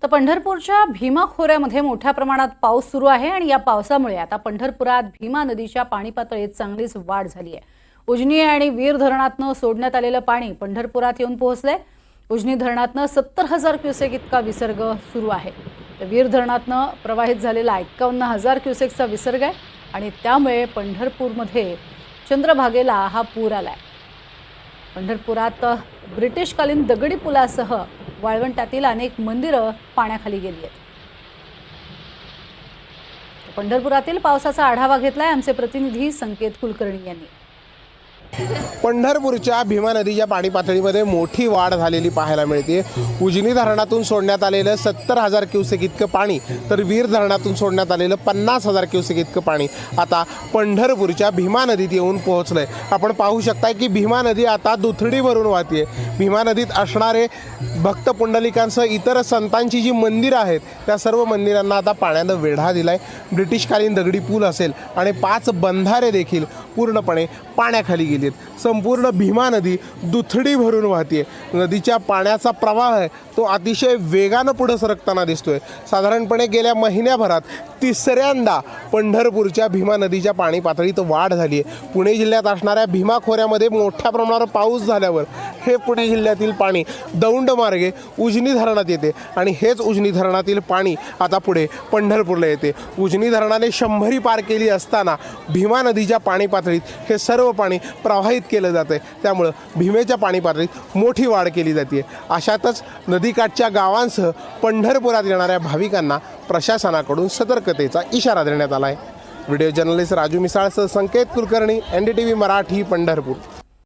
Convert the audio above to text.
तर पंढरपूरच्या भीमा खोऱ्यामध्ये मोठ्या प्रमाणात पाऊस सुरू आहे आणि या पावसामुळे आता पंढरपुरात भीमा नदीच्या पाणी पातळीत चांगलीच वाढ झाली आहे। उजनी आणि वीर धरणातनं सोडण्यात आलेलं पाणी पंढरपुरात येऊन पोहोचलंय। उजनी धरणातनं 70,000 क्युसेक इतका विसर्ग सुरू आहे। तर वीर धरणातनं प्रवाहित झालेला 51,000 क्युसेकचा विसर्ग आहे आणि त्यामुळे पंढरपूरमध्ये चंद्रभागेला हा पूर आलाय। पंढरपुरात ब्रिटिशकालीन दगडी पुलासह वाळवंटातील अनेक मंदिरं पाण्याखाली गेली आहेत। पंढरपुरातील पावसाचा आढावा घेतलाय आमचे प्रतिनिधी संकेत कुलकर्णी यांनी। पंढरपूरच्या भीमा नदीच्या पाणी पातळीमध्ये मोठी वाढ झालेली पाहायला मिळते। उजनी धरणातून सोडण्यात आलेलं 70,000 क्युसेक इतकं पाणी तर वीर धरणातून सोडण्यात आलेलं 50,000 क्युसेक इतकं पाणी आता पंढरपूरच्या भीमा नदीत येऊन पोहोचलंय। आपण पाहू शकता की भीमा नदी आता दुथडी भरून वाहते। भीमा नदीत असणारे भक्त पुंडलिकांसह इतर संतांची जी मंदिरं आहेत त्या सर्व मंदिरांना आता पाण्यानं वेढा दिलाय। ब्रिटिशकालीन दगडी पूल असेल आणि 5 बंधारे देखील पूर्णपणे पाण्याखाली गेलेत। संपूर्ण भीमा नदी दुथडी भरून वाहते। नदीच्या पाण्याचा प्रवाह आहे तो अतिशय वेगानं पुढे सरकताना दिसतोय। साधारणपणे गेल्या महिन्याभरात तिसऱ्यांदा पंढरपूरच्या भीमा नदीच्या पाणी पातळीत वाढ झाली आहे। पुणे जिल्ह्यात असणाऱ्या भीमा खोऱ्यामध्ये मोठ्या प्रमाणावर पाऊस झाल्यावर हे पुणे जिल्ह्यातील पाणी दौंड मार्गे उजनी धरणात येते आणि हेच उजनी धरणातील पाणी आता पुढे पंढरपूरला येते। उजनी धरणाने 100 पार केली असताना भीमा नदीच्या पाणी पातळीत हे सर्व पाणी प्रवाहित केलं जातं। त्यामुळं भीमेच्या पाणी पातळीत मोठी वाढ केली जाते। अशातच नदीकाठच्या गावांसह पंढरपुरात येणाऱ्या भाविकांना प्रशासनाकडून सतर्कतेचा इशारा देण्यात आला आहे। व्हिडिओ जर्नलिस्ट राजू मिसाळसह संकेत कुलकर्णी, NDTV मराठी, पंढरपूर।